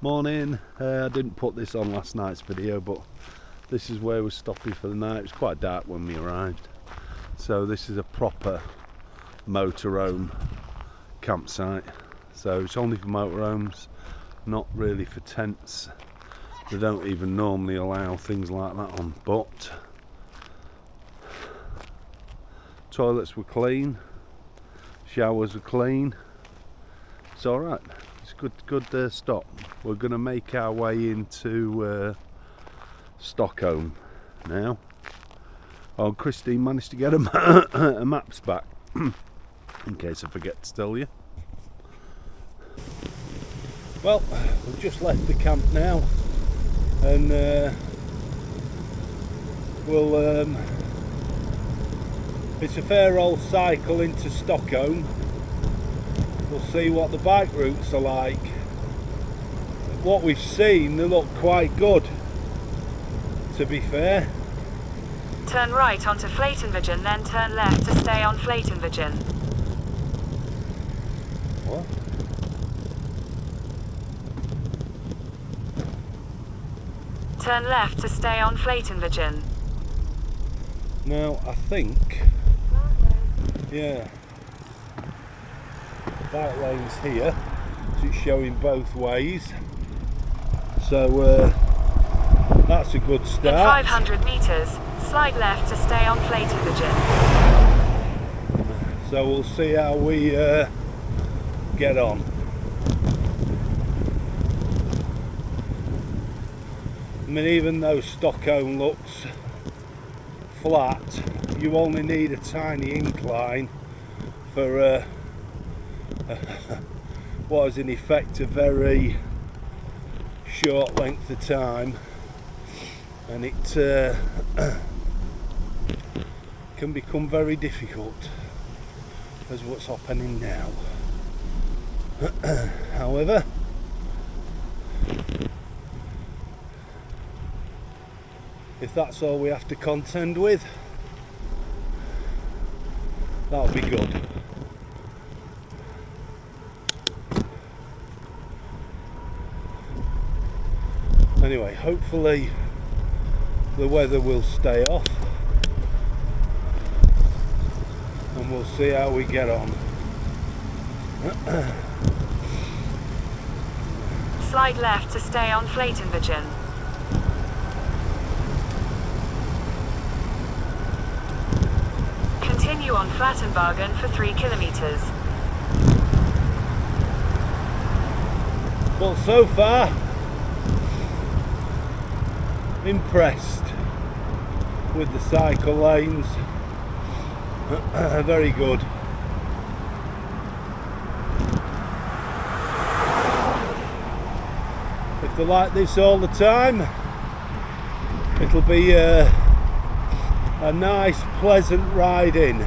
Morning. I didn't put this on last night's video, but this is where we're stopping for the night. It was quite dark when we arrived, so this is a proper motorhome campsite. So it's only for motorhomes, not really for tents. They don't even normally allow things like that on, but toilets were clean, showers were clean. It's all right. It's good stop. We're going to make our way into Stockholm now. Oh, Christine managed to get a maps back in case I forget to tell you. Well, we've just left the camp now, and it's a fair old cycle into Stockholm. We'll see what the bike routes are like. What we've seen, they look quite good, to be fair. Turn right onto Flatenvigen, then turn left to stay on Flatenvigen. What? Turn left to stay on Flatenvigen. Now, I think, yeah, the bike lane's here, so it's showing both ways. So that's a good start. In 500 metres, slide left to stay on Flatenvigen. So we'll see how we get on. I mean, even though Stockholm looks flat, you only need a tiny incline for what is in effect a very short length of time, and it can become very difficult, as what's happening now. However, if that's all we have to contend with, that'll be good. Anyway, hopefully the weather will stay off, and we'll see how we get on. Slide left to stay on Flatenvigen. Continue on Flattenbergen for 3 kilometres. Well, so far, impressed with the cycle lanes. Very good. If they're like this all the time, it'll be a nice, pleasant ride in.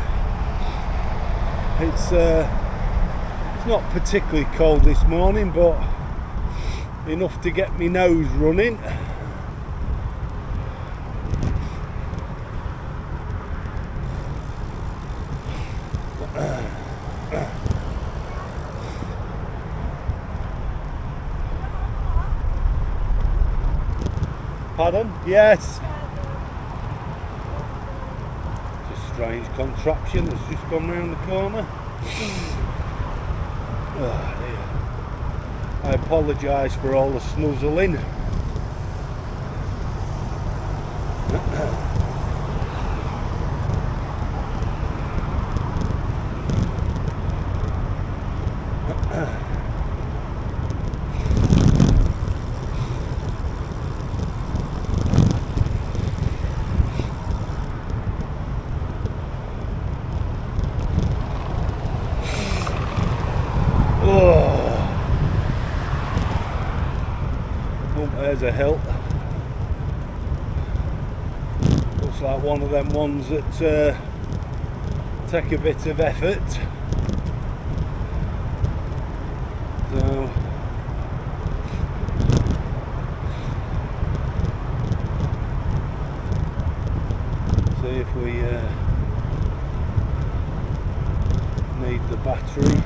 It's not particularly cold this morning, but enough to get my nose running. Pardon? Yes. It's a strange contraption that's just gone round the corner. Oh dear. I apologise for all the snuzzling. Oh, there's a hill. Looks like one of them ones that take a bit of effort. So see if we need the battery.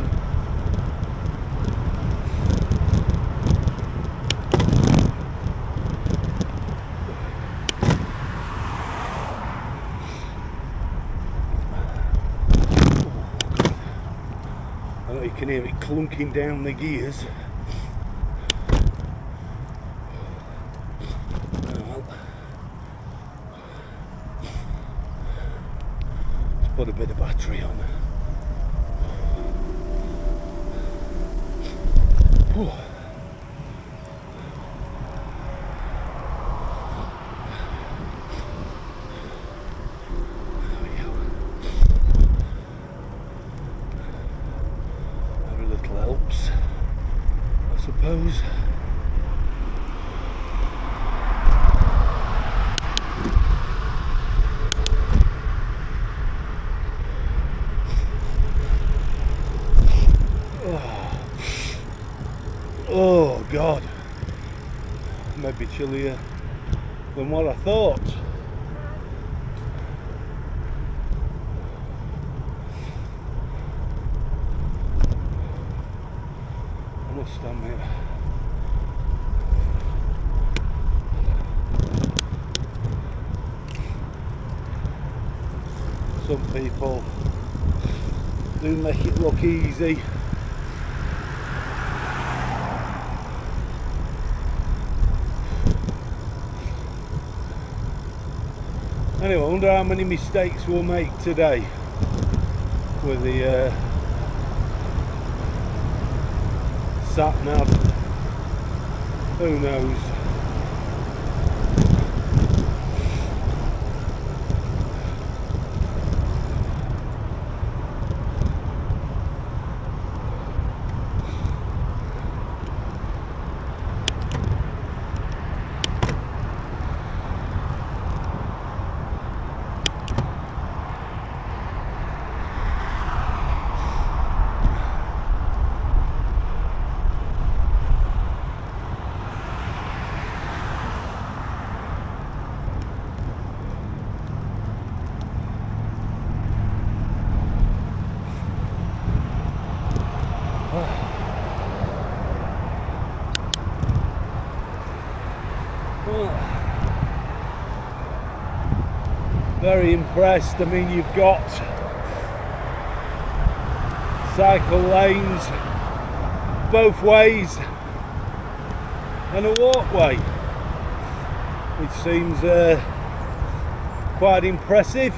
can hear it clunking down the gears. Well, let's put a bit of battery on. Whew. Helps, I suppose. Oh God, maybe chillier than what I thought. I must admit, some people do make it look easy. Anyway, I wonder how many mistakes we'll make today with the sat nav. Who knows? Very impressed. I mean, you've got cycle lanes both ways and a walkway, which seems quite impressive.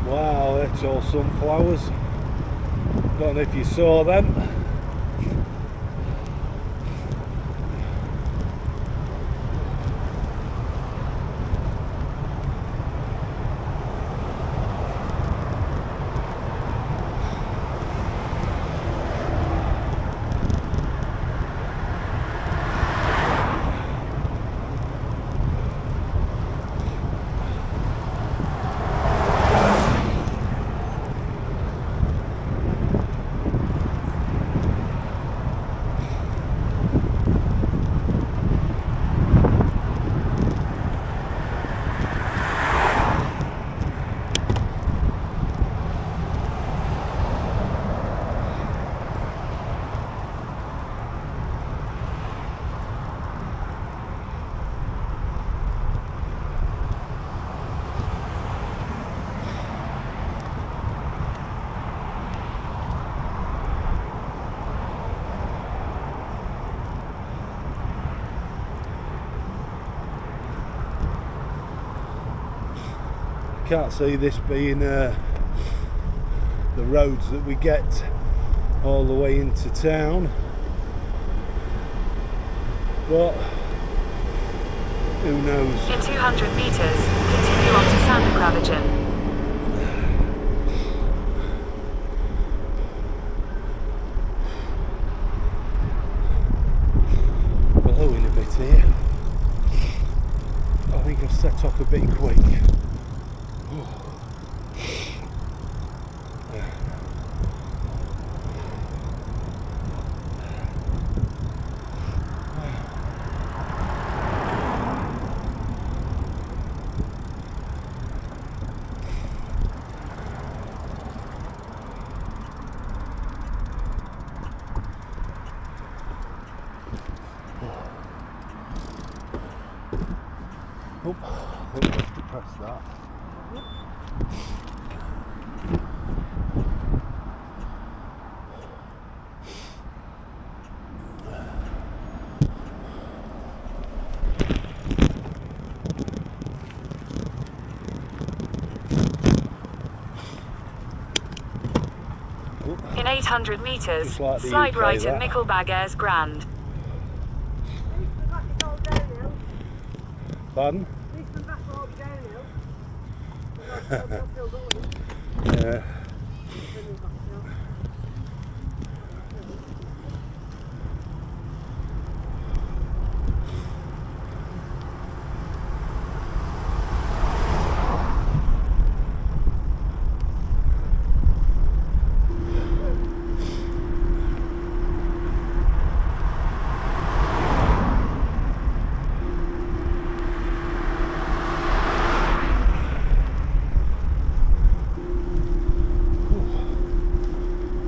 Wow, that's all sunflowers. Don't know if you saw them. Can't see this being the roads that we get all the way into town, but who knows. In 200 meters, continue on to Sandkravagen. Blowing a bit here. I think I've set off a bit quick. think we have to press that. In 800 metres, Just like the slide UK, right at that. Mickelbag Airs Grand. Pardon? Yeah.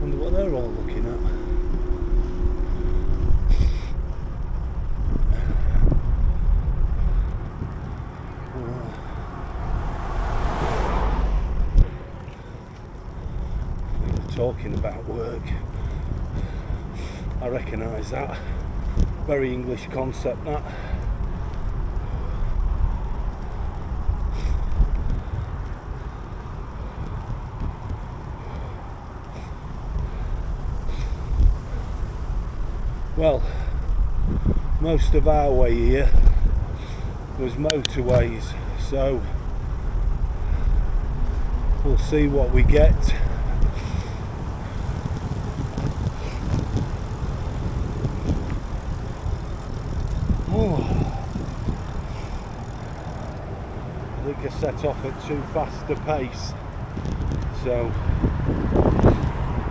Wonder what they're all looking at. They were talking about work. I recognise that. Very English concept, that. Well, most of our way here was motorways, so we'll see what we get. I think I set off at too fast a pace, so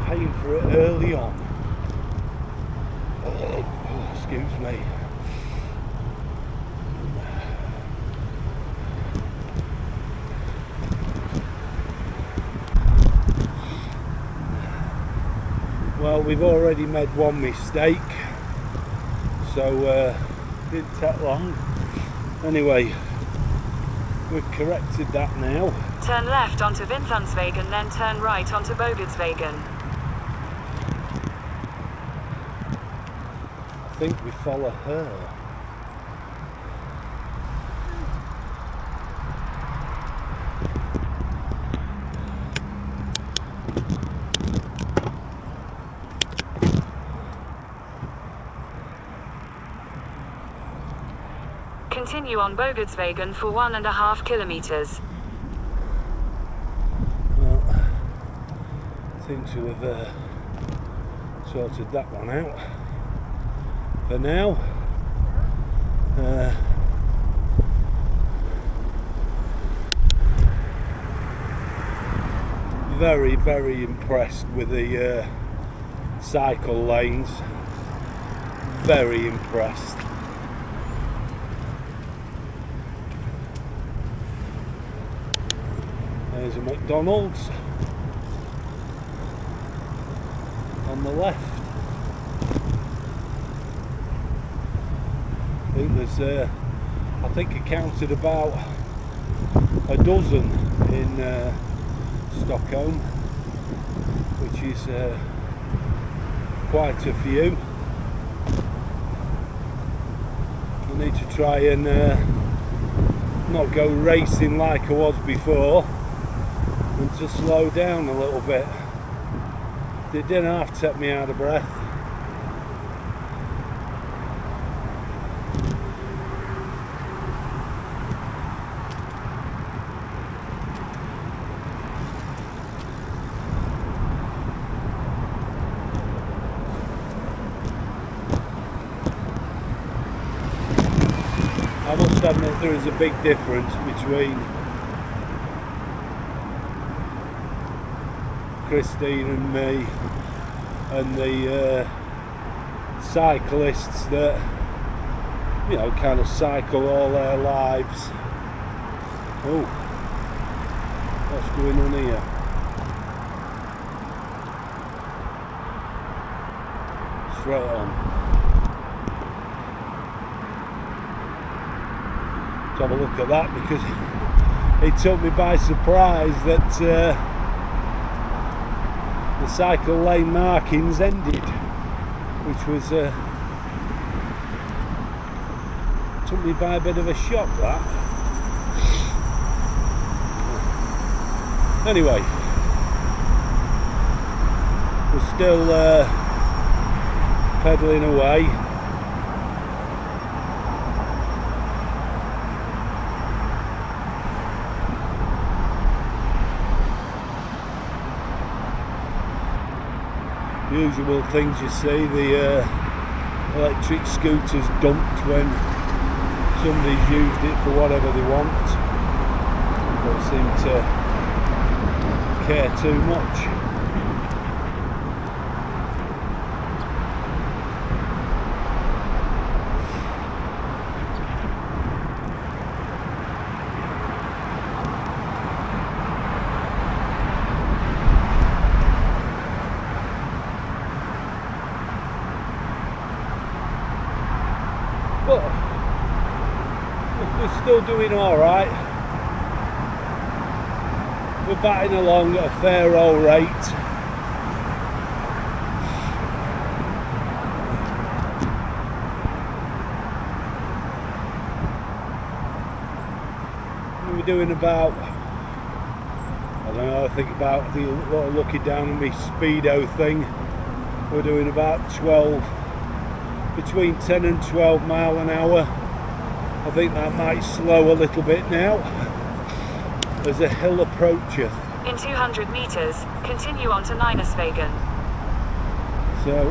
paying for it early on. Excuse me. Well, we've already made one mistake, so didn't take long. Anyway, we've corrected that now. Turn left onto Vintansvägen, then turn right onto Bogartsvägen. I think we follow her. Continue on Bogartsvägen for 1.5 kilometres. Well, seem to have sorted that one out for now. Very, very impressed with the cycle lanes. Very impressed. There's a McDonald's on the left. I think I counted about a dozen in Stockholm, which is quite a few. I need to try and not go racing like I was before, and to slow down a little bit. They didn't have to take me out of breath. I must admit there is a big difference between Christine and me and the cyclists that, you know, kind of cycle all their lives. Oh, what's going on here? Straight on. to have a look at that, because it took me by surprise that the cycle lane markings ended, which was took me by a bit of a shock, that. Anyway, we're still pedalling away. Usual things you see, the electric scooters dumped when somebody's used it for whatever they want. Don't seem to care too much. But we're still doing all right. We're batting along at a fair old rate. We're doing about, I don't know, I think looking down on my speedo thing, we're doing about 12, between 10 and 12 mile an hour. I think that might slow a little bit now as a hill approacheth. In 200 meters, continue on to Nynäsvägen. So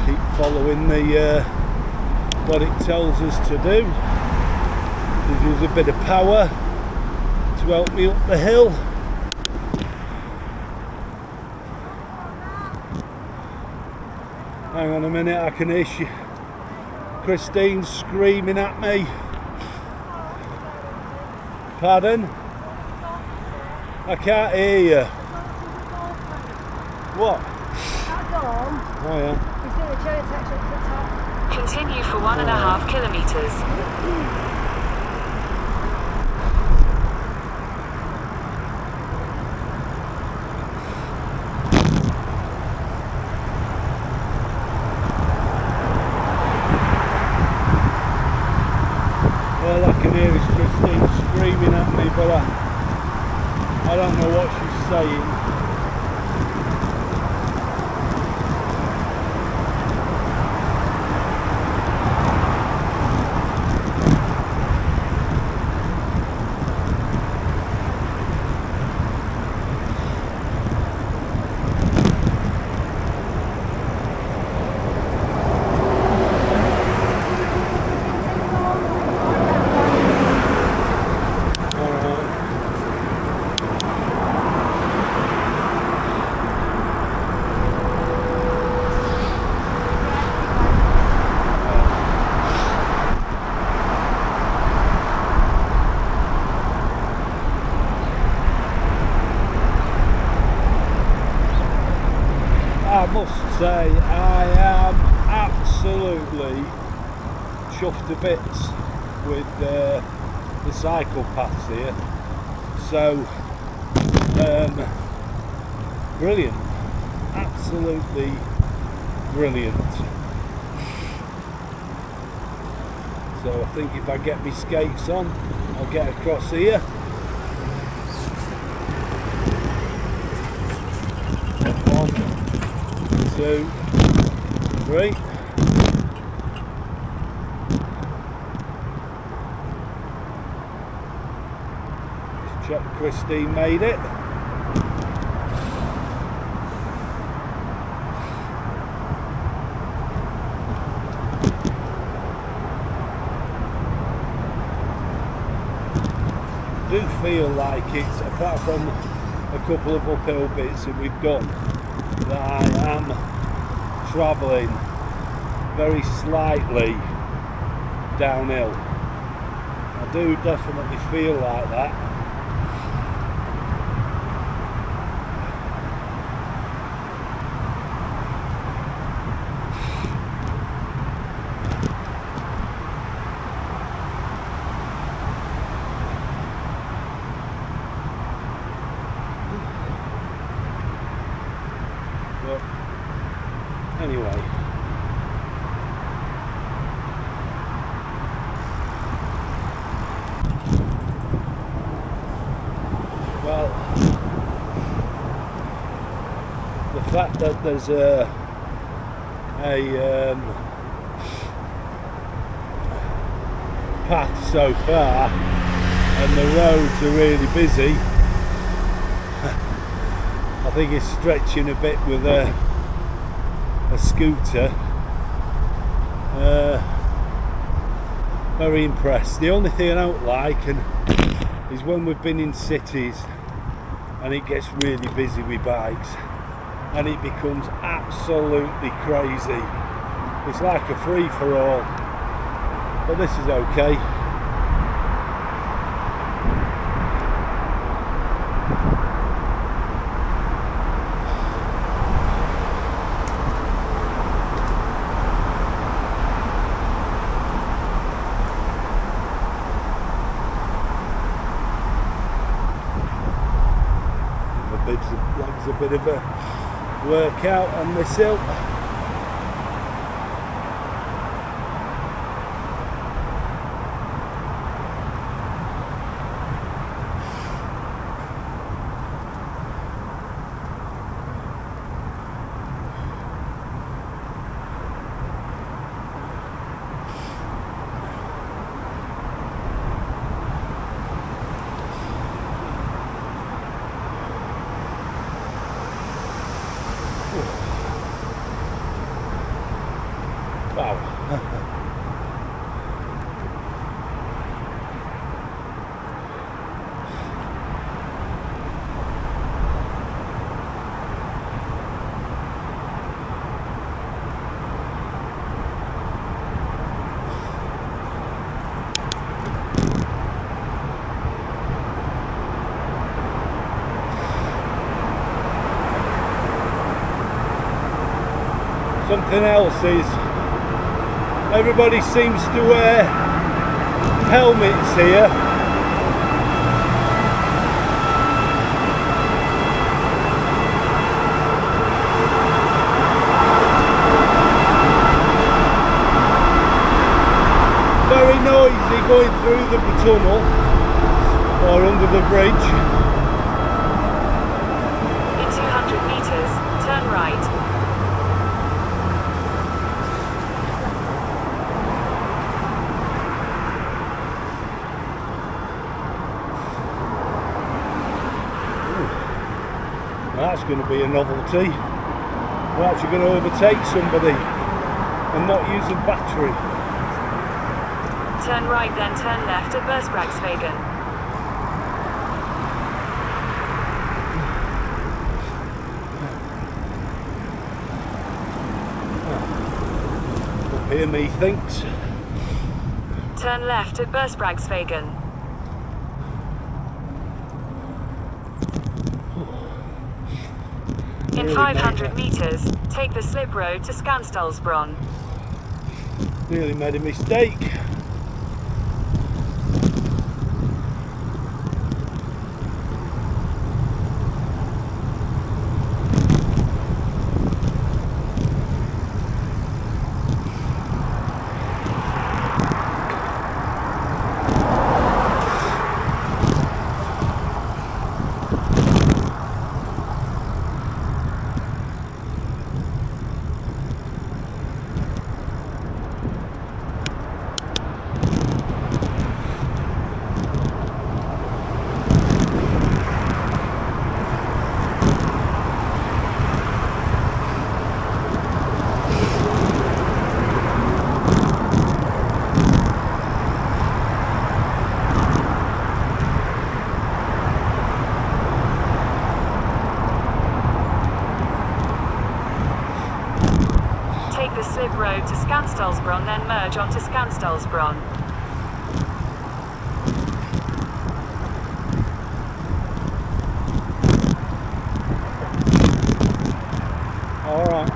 keep following the what it tells us to do. Gives us a bit of power to help me up the hill. Hang on a minute, I can hear Christine screaming at me. Pardon? I can't hear you. What? Oh yeah. Continue for 1.5 kilometers. All I can hear is Christine screaming at me, but I don't know what she's saying. I must say I am absolutely chuffed to bits with the cycle paths here. So brilliant, absolutely brilliant. So I think if I get my skates on, I'll get across here. Two, three. Just check Christine made it. I do feel like it's, apart from a couple of uphill bits that we've done, that I am travelling very slightly downhill. I do definitely feel like that. anyway. Well, the fact that there's a path so far and the roads are really busy, I think it's stretching a bit with a scooter. Very impressed. The only thing I don't like is when we've been in cities and it gets really busy with bikes and it becomes absolutely crazy. It's like a free-for-all, but this is okay. Legs a bit of a workout on this hill. Wow. Something else is everybody seems to wear helmets here. Very noisy going through the tunnel or under the bridge. In 200 meters, turn right. That's going to be a novelty. We're actually going to overtake somebody and not use a battery. Turn right, then turn left at Bergsbragsvägen. Up here, methinks. Turn left at Bergsbragsvägen. In 500 meters, take the slip road to Skanstallsbron. Nearly made a mistake. Take the slip road to Skanstallsbron, then merge onto Skanstallsbron. All right.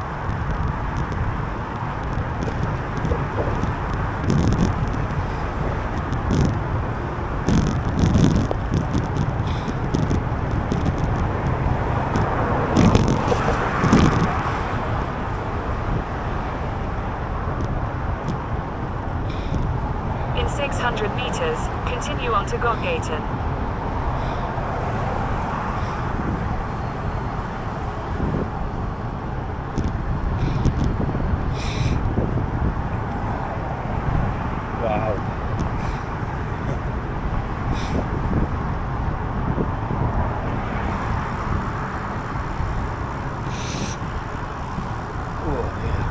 In 600 meters, continue on to Gotgaten. Wow. Oh, yeah.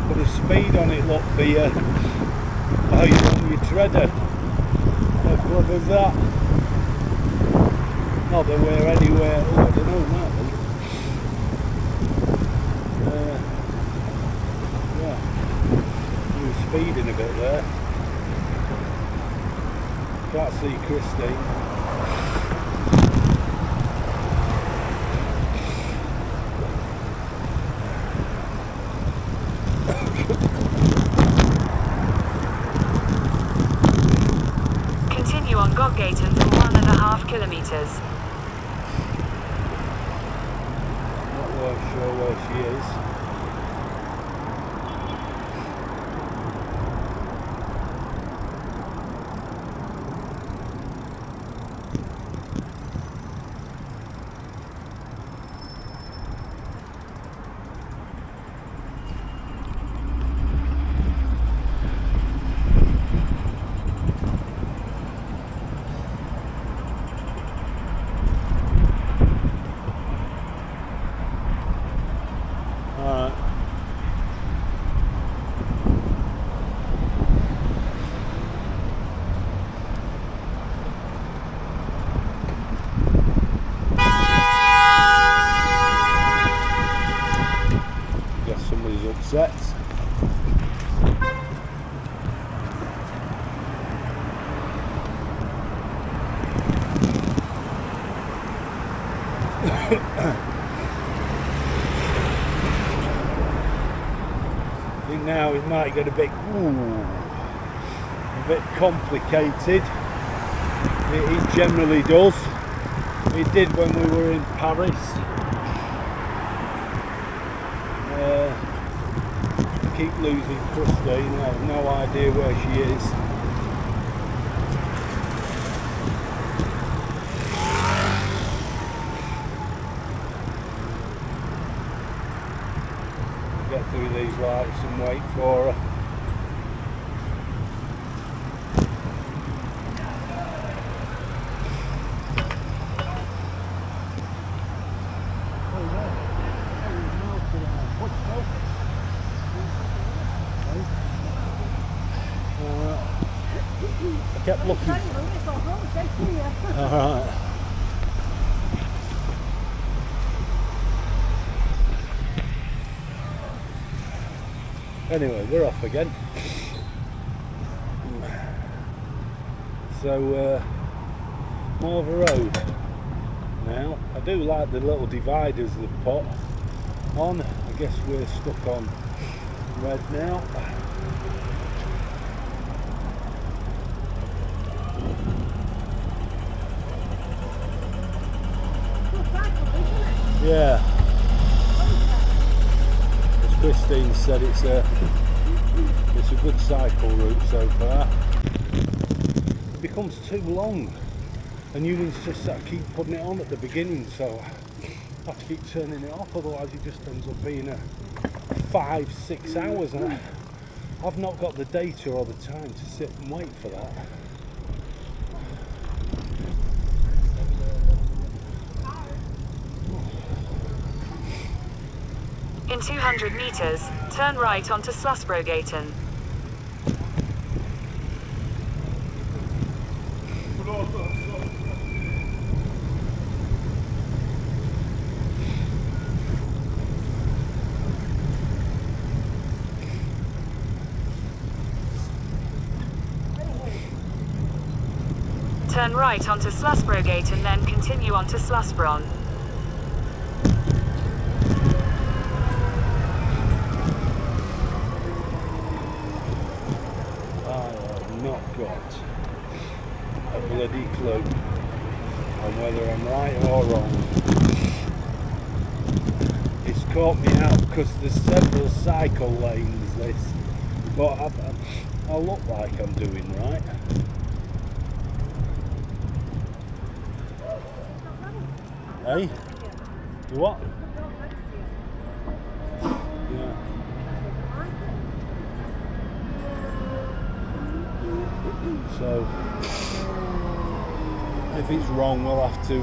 Put a speed on it, look, for you. Oh, you want your treader. How clever is that? Not that we're anywhere. Oh, I don't know, might be. Yeah. We were speeding a bit there. Can't see Christine. Continue on Gotgaten for 1.5 kilometers. Not sure where she is. Guess somebody's upset. I think now it might get a bit complicated. It generally does. It did when we were in Paris. I keep losing Christine. I have no idea where she is. Get through these lights and wait for her. I kept looking. Alright. Anyway, we're off again. So, more of a road now. I do like the little dividers they've put on. I guess we're stuck on red now. Yeah. As Christine said, it's a good cycle route so far. It becomes too long, and you insist that I keep putting it on at the beginning, so I have to keep turning it off, otherwise it just ends up being a 5-6 hours, and I've not got the data or the time to sit and wait for that. In 200 meters, turn right onto Slussbrogatan. Turn right onto Slussbrogatan, then continue on to Slussbron. got a bloody clue on whether I'm right or wrong. It's caught me out because there's several cycle lanes this, but I look like I'm doing right. Hey? You what? Yeah. So if it's wrong, we'll have to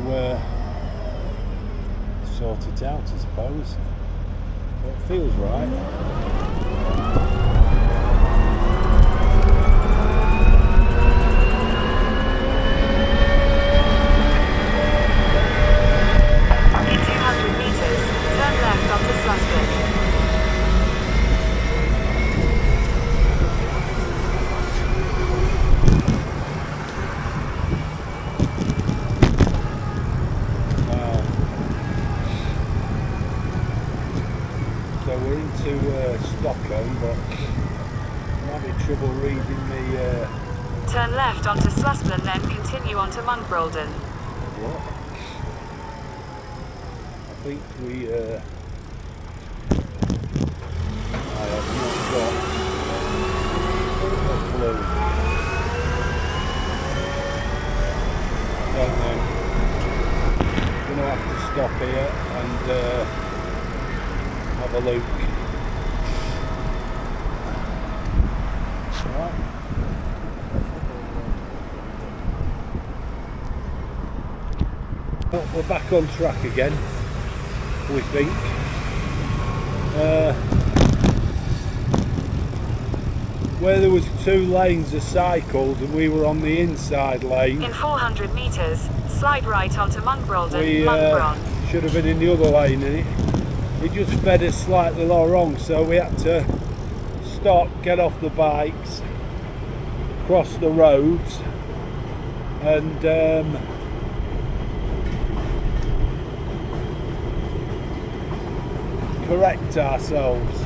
sort it out, I suppose. But it feels right. 200 meters, turn left onto Sluspin. So we're into Stockholm, but I'm having trouble reading the Turn left onto Sluspin, then continue onto Munkbrolden. what? I think we I have not got a clue. Don't know. Gonna have to stop here and have a look. Right. Well, we're back on track again, we think. Where there was 2 lanes of cycles and we were on the inside lane, In 400 meters, slide right onto Munkbrolden, we Munkbron. should have been in the other lane, and it just fed us slightly wrong, so we had to stop, get off the bikes, cross the roads, and correct ourselves.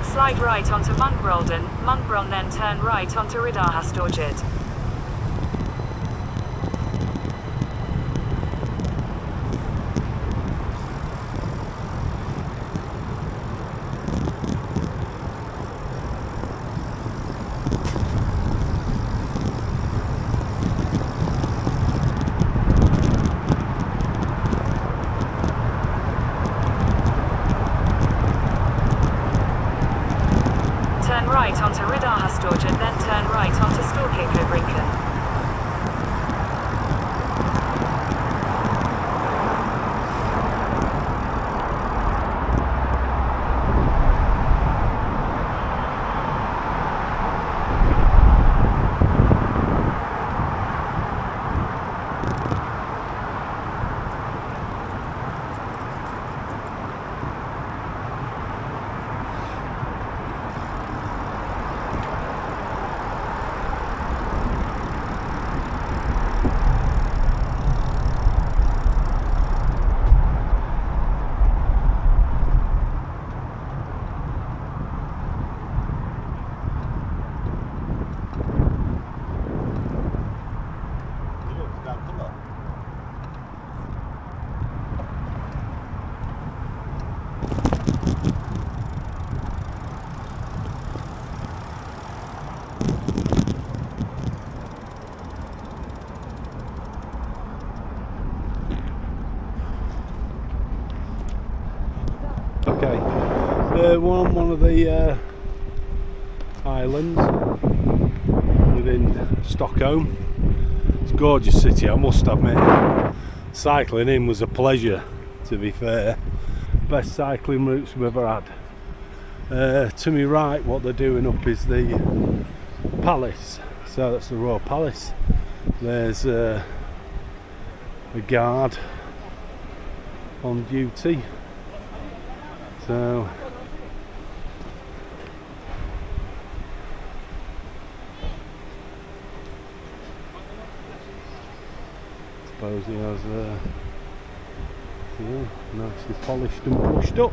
Slide right onto Munkbrolden, Munkbron, then turn right onto Riddarhastorget. Turn right onto Riddarhastorget, then turn right onto Storkakobrinken. Okay, we're on one of the islands within Stockholm. It's a gorgeous city, I must admit. cycling in was a pleasure, to be fair. Best cycling routes we've ever had. To my right, what they're doing up is the palace. So that's the Royal Palace. There's a guard on duty. So suppose he has nicely polished and pushed up.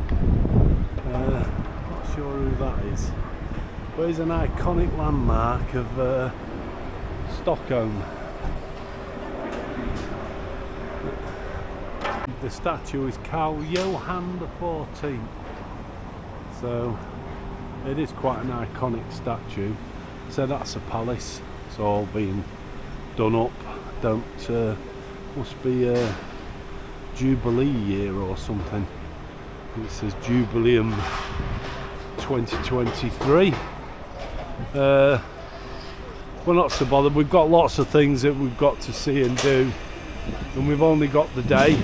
Not sure who that is, but he's an iconic landmark of Stockholm. The statue is Carl Johan XIV, so it is quite an iconic statue. So that's a palace. It's all been done up. Must be a Jubilee year or something. It says Jubileum 2023. We're not so bothered. We've got lots of things that we've got to see and do, and we've only got the day.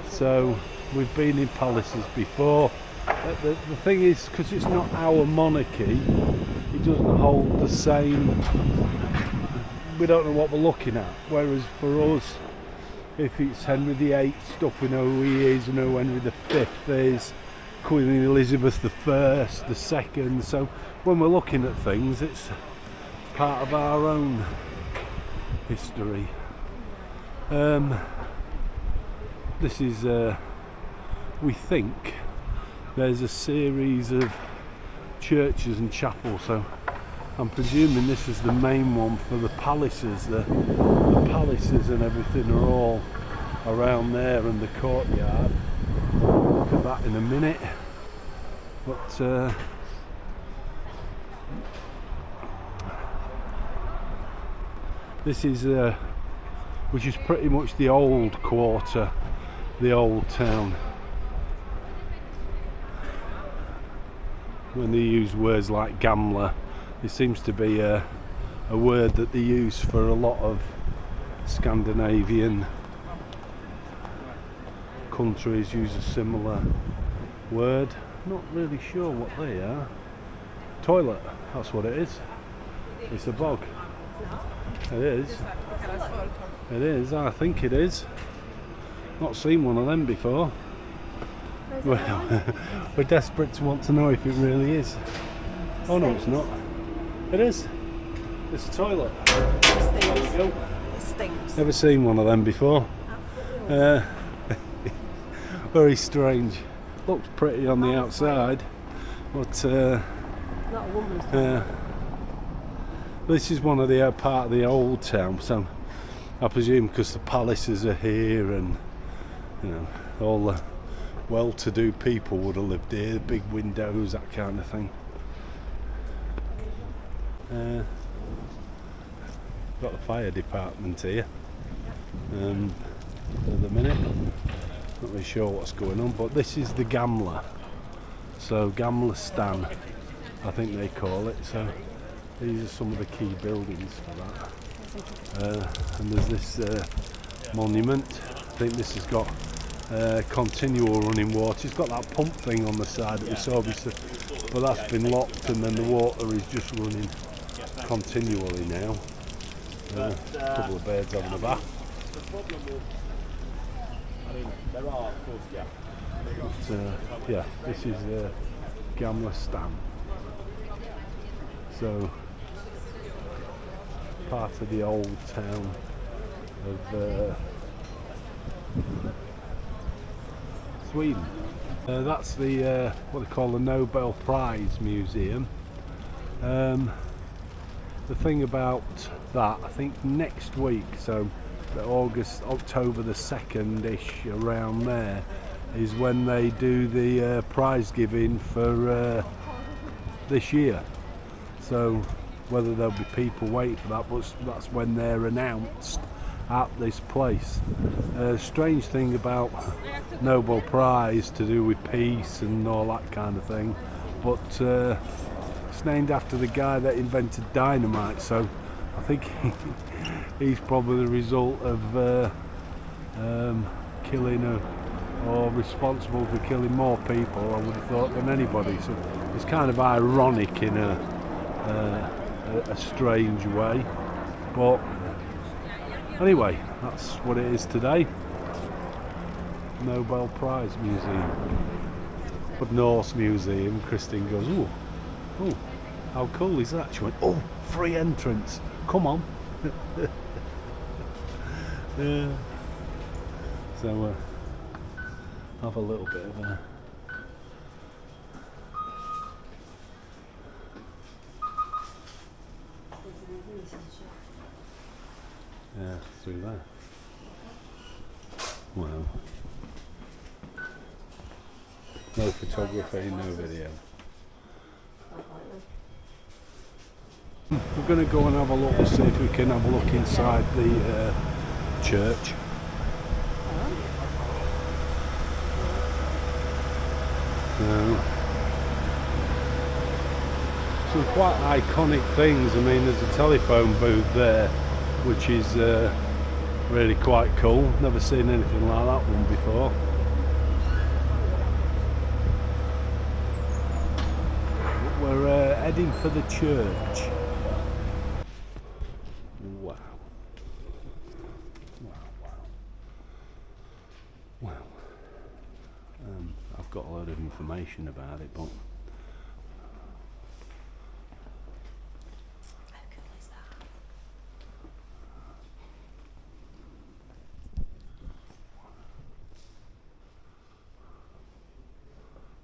So we've been in palaces before. The thing is, because it's not our monarchy, it doesn't hold the same. We don't know what we're looking at. Whereas for us, if it's Henry VIII stuff, we know who he is, we know Henry V is, Queen Elizabeth I, the second. So when we're looking at things, it's part of our own history. This is, we think, there's a series of churches and chapels, so I'm presuming this is the main one for the palaces. The palaces and everything are all around there, and the courtyard. We'll look at that in a minute. But this is which is pretty much the old quarter, the old town. When they use words like gambler, it seems to be a word that they use for a lot of Scandinavian countries. Use a similar word. Not really sure what they are. Toilet, that's what it is. It's a bog. It is. It is, I think it is. Not seen one of them before. Well, we're desperate to want to know if it really is. Oh no, it's not. It is. It's a toilet. There we go. It stinks. Never seen one of them before. Very strange. Looks pretty on the outside, but Not a woman's toilet. this is one of the part of the old town. So I presume because the palaces are here, and you know, all the well-to-do people would have lived here. Big windows, that kind of thing. Got the fire department here at the minute. Not really sure what's going on, but this is the Gamla. So Gamla Stan, I think they call it. So these are some of the key buildings for that. And there's this monument. I think this has got continual running water. It's got that pump thing on the side that we saw before, but that's been locked, and then the water is just running continually now. A couple of birds having a bath. But, yeah, this is Gamla Stan. So part of the old town of Sweden. That's the what they call the Nobel Prize Museum. The thing about that, I think next week, so October the 2nd-ish, around there, is when they do the prize giving for this year. So whether there'll be people waiting for that, but that's when they're announced at this place. Strange thing about Nobel Prize to do with peace and all that kind of thing, but it's named after the guy that invented dynamite, so I think he's probably the result of killing or responsible for killing more people, I would have thought, than anybody. So it's kind of ironic in a strange way. But anyway, that's what it is today. Nobel Prize Museum. But Norse Museum, Christine goes, oh, how cool is that? She went, oh, free entrance, come on. Yeah. So have a little bit of a yeah, through there. Wow. No photography, no video. We're going to go and have a look to see if we can have a look inside the church. Some quite iconic things. I mean, there's a telephone booth there, which is really quite cool. Never seen anything like that one before. We're heading for the church. Wow. Well, I've got a lot of information about it, but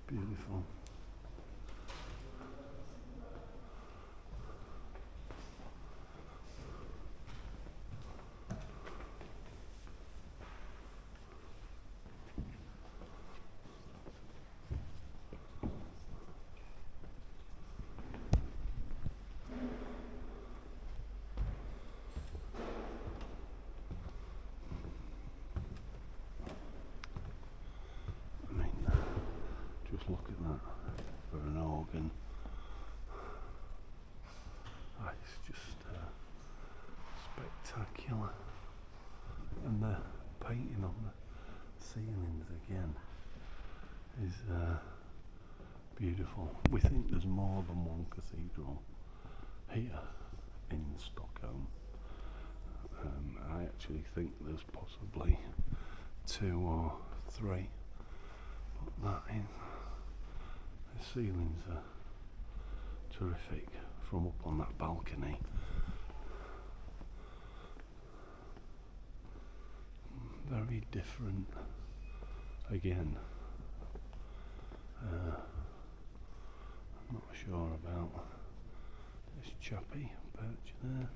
beautiful. Just look at that for an organ. It's just spectacular. And the painting on the ceilings again is beautiful. We think there's more than one cathedral here in Stockholm. I actually think there's possibly 2 or 3. But that is, the ceilings are terrific from up on that balcony. Very different again. I'm not sure about this chappy perch there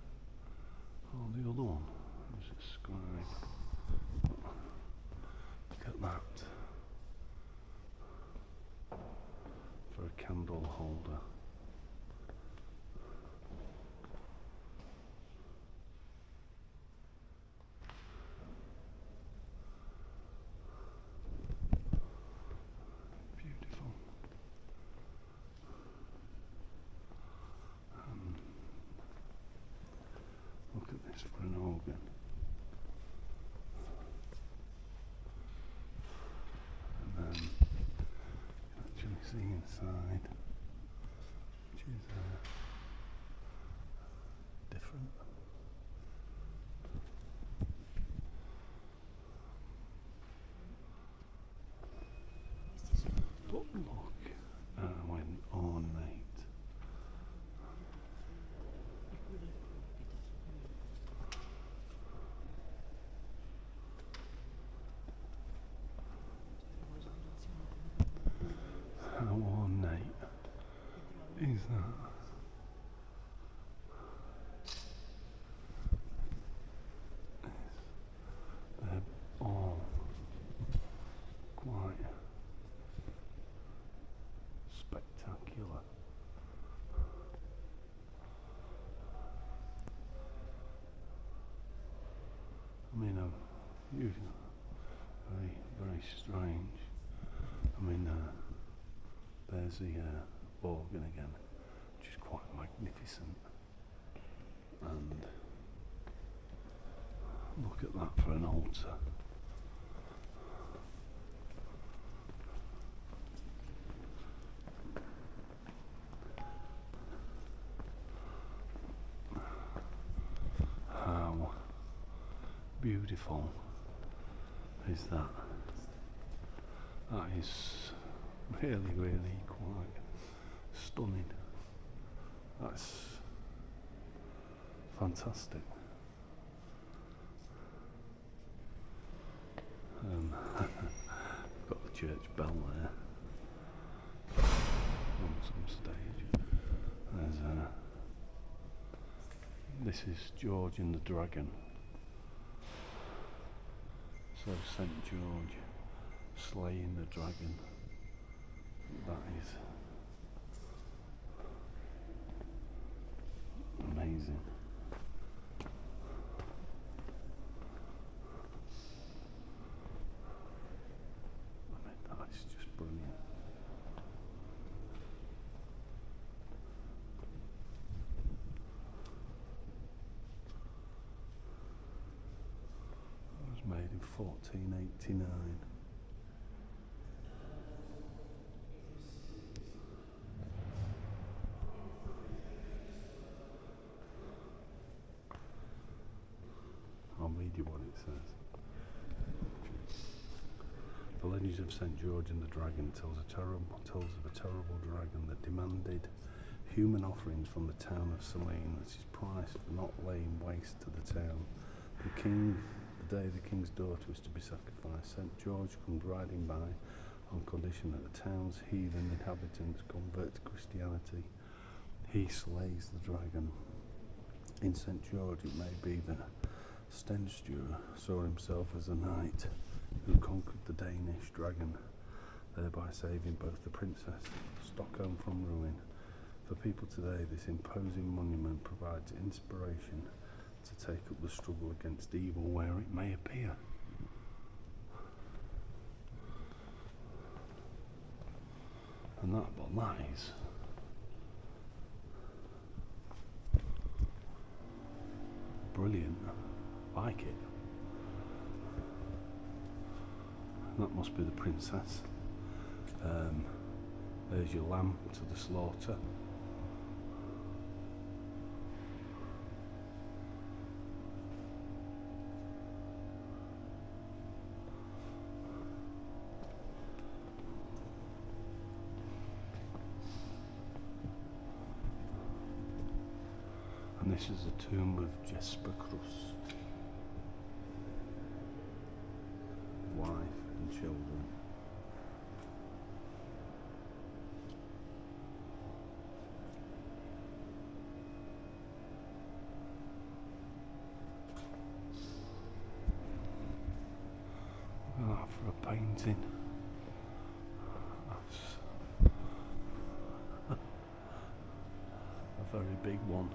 or the other one. Who's it scribe? Look at that. For a candle holder. Beautiful. Look at this for an organ. And then actually see inside, which is different. But look, when ornate. How ornate is that? They're all quite spectacular. I mean, usually very strange. I mean, there's the organ again, which is quite magnificent, and Look at that for an altar. How beautiful is that? That is really quite stunning. That's fantastic. Got the church bell there on some stage. There's this is George and the Dragon. So St. George slaying the dragon. That is amazing. I mean, that is just brilliant. It was made in 1489. I'll read you what it says. The Legends of St. George and the Dragon tells of a terrible dragon that demanded human offerings from the town of Selene as his price for not laying waste to the town. The day the king's daughter was to be sacrificed, St. George comes riding by on condition that the town's heathen inhabitants convert to Christianity. He slays the dragon. In St. George it may be that Stensture saw himself as a knight who conquered the Danish dragon, thereby saving both the princess Stockholm from ruin. For people today, this imposing monument provides inspiration to take up the struggle against evil where it may appear. And that is brilliant. Like it. That must be the princess. There's your lamb to the slaughter. And this is the tomb of Jesper Krus, wife and children. For a painting. That's a very big one.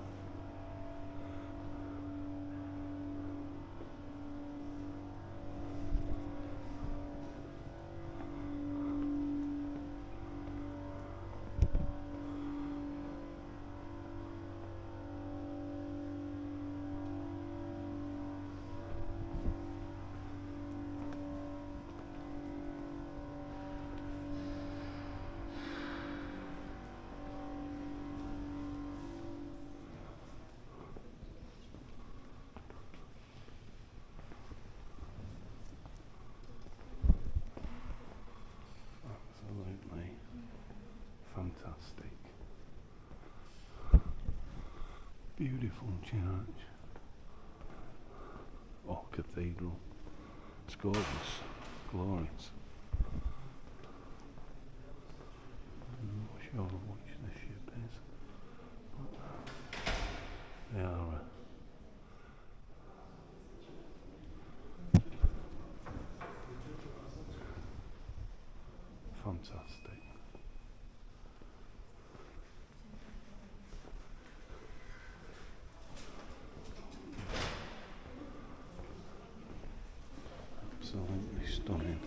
Absolutely fantastic. Beautiful church. Or cathedral. It's gorgeous. Glorious. I'm not sure which the ship is. But they are fantastic. Absolutely stunning.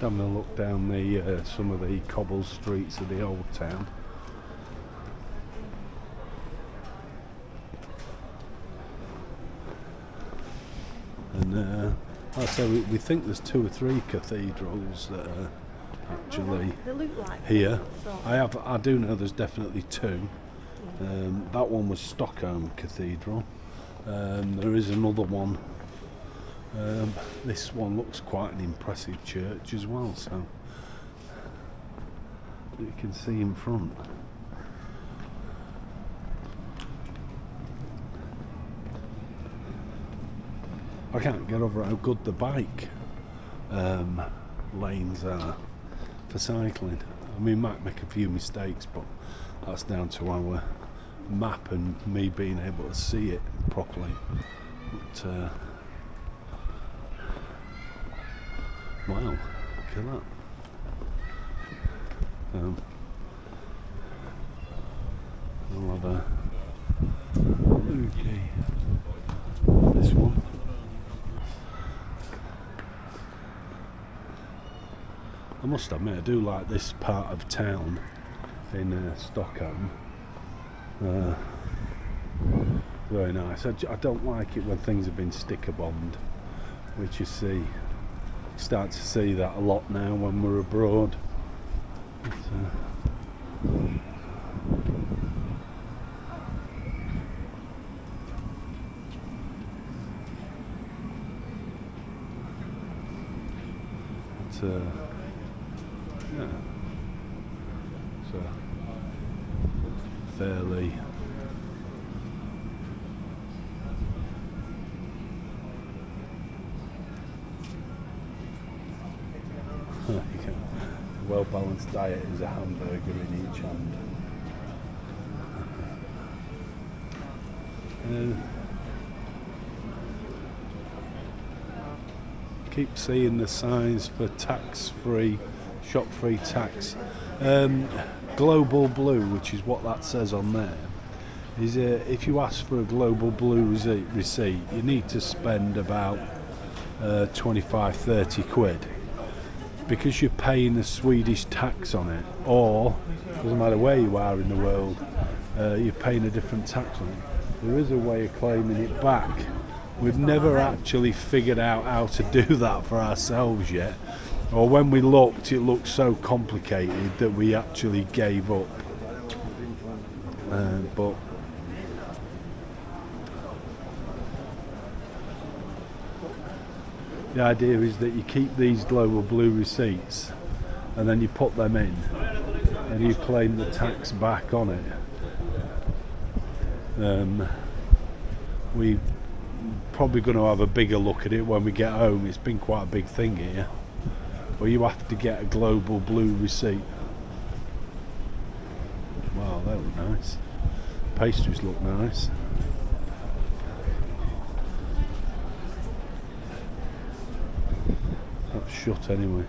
Just having a look down the some of the cobble streets of the old town. And like I say, we think there's 2 or 3 cathedrals that are actually They look like here. so. I do know there's definitely 2. That one was Stockholm Cathedral. There is another one. This one looks quite an impressive church as well, so you can see in front. I can't get over how good the bike lanes are for cycling. I mean, might make a few mistakes, but that's down to our map and me being able to see it properly. But wow, look at that. I'll have a okay. This one. I must admit, I do like this part of town in Stockholm. Very nice. I don't like it when things have been sticker bombed, which you see. Start to see that a lot now when we're abroad. Yeah, so fairly a well-balanced diet is a hamburger in each hand. Keep seeing the signs for tax-free, shop-free tax. Global Blue, which is what that says on there, is if you ask for a Global Blue receipt, you need to spend about 25-30 quid, because you're paying the Swedish tax on it, or doesn't matter where you are in the world, you're paying a different tax on it. There is a way of claiming it back. We've never actually figured out how to do that for ourselves yet, or when we looked, it looked so complicated that we actually gave up. But the idea is that you keep these Global Blue receipts and then you put them in and you claim the tax back on it. We're probably going to have a bigger look at it when we get home. It's been quite a big thing here, but you have to get a Global Blue receipt. Wow, that look nice. Pastries look nice. That's shut anyway.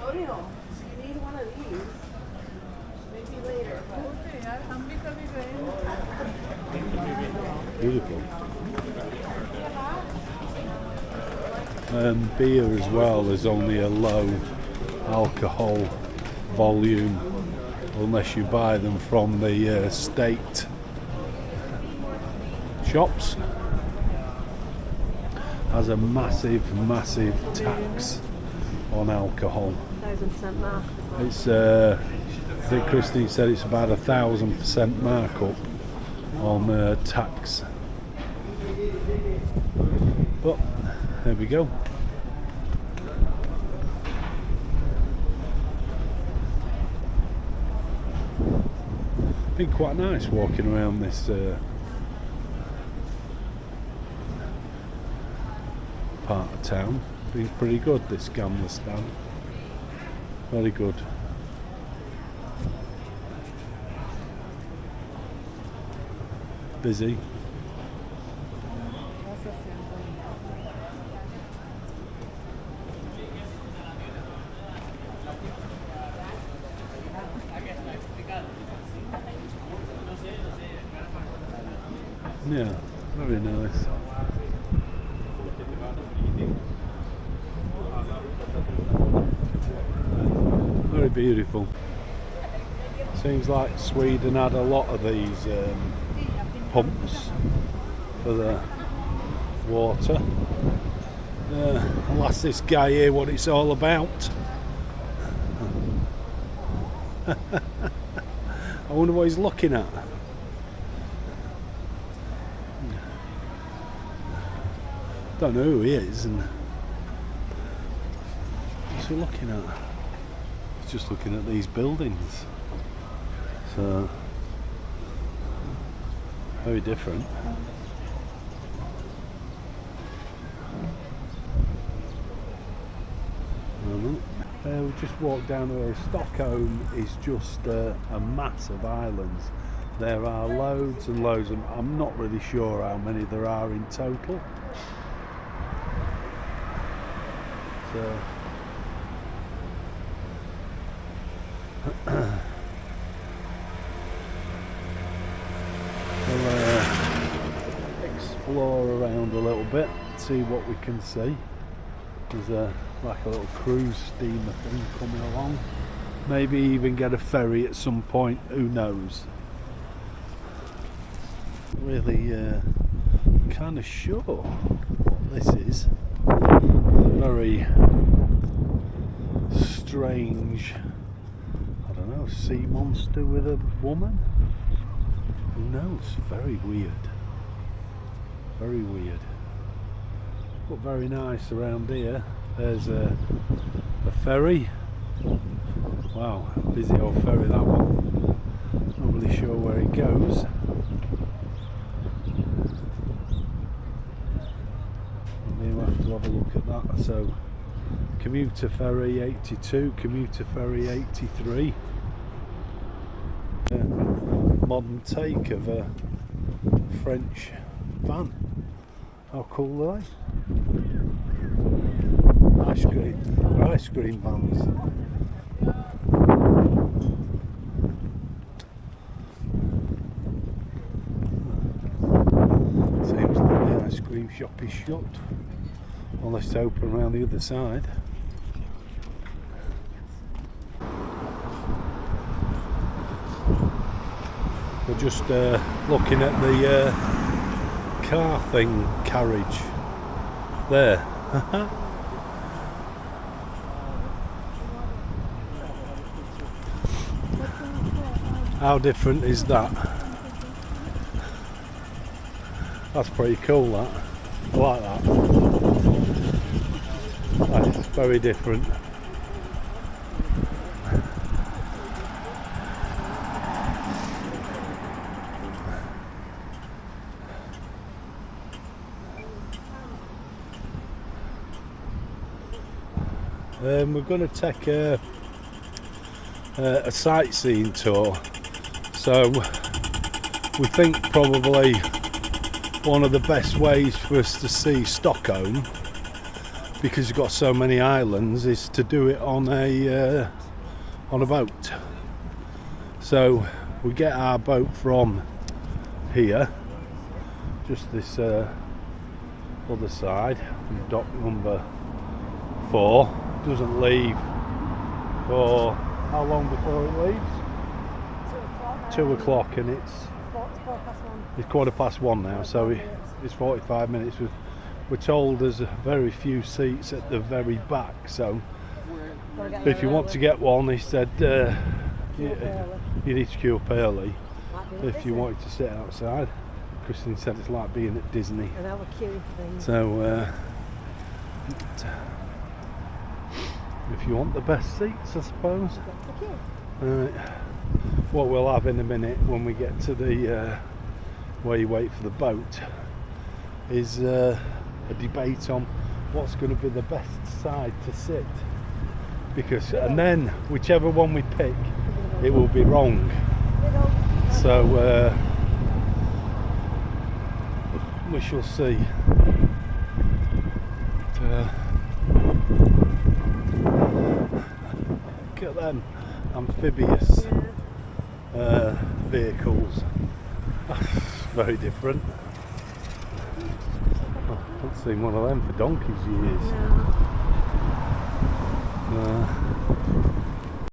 You need one of these. Maybe later. Beautiful. Beer as well is only a low alcohol volume unless you buy them from the staked shops. Has a massive tax on alcohol. 1,000% mark. It's I think Christine said it's about 1,000% markup on tax. But there we go. Been quite nice walking around this part of town. Been pretty good, this gambler stand. Very good. Busy. Yeah, very nice. Very beautiful. Seems like Sweden had a lot of these pumps for the water. I'll ask this guy here what it's all about. I wonder what he's looking at. Don't know who he is, and what's he looking at? He's just looking at these buildings. So very different. We just walked down here. Stockholm is just a mass of islands. There are loads and loads of them. I'm not really sure how many there are in total. So we'll explore around a little bit, see what we can see. There's like a little cruise steamer thing coming along. Maybe even get a ferry at some point, who knows. Really kind of sure what this is. Very strange, I don't know, sea monster with a woman? Who knows? Very weird. Very weird. But very nice around here. There's a ferry. Wow, busy old ferry that one. Not really sure where it goes. Maybe we'll have to have a look at that. So, commuter ferry 82, commuter ferry 83. Modern take of a French van. How cool are they? Ice cream vans. Seems like the ice cream shop is shut, unless it's open around the other side. We're just looking at the car thing, carriage there. How different is that? That's pretty cool, that. I like that. That's very different. We're going to take a sightseeing tour, so we think probably one of the best ways for us to see Stockholm, because you've got so many islands, is to do it on a boat. So we get our boat from here, just this other side, dock number 4. Doesn't leave for how long before it leaves? 2 o'clock, and it's 1:15 now, so it's 45 minutes. We're told there's very few seats at the very back, so if you want to get one, he said you need to queue up early if you wanted to sit outside. Christine said it's like being at Disney. So if you want the best seats, I suppose. What we'll have in a minute when we get to the where you wait for the boat is a debate on what's going to be the best side to sit, because and then whichever one we pick, it will be wrong. So we shall see. Look at them amphibious vehicles. Very different. Not seen one of them for donkey's years. No.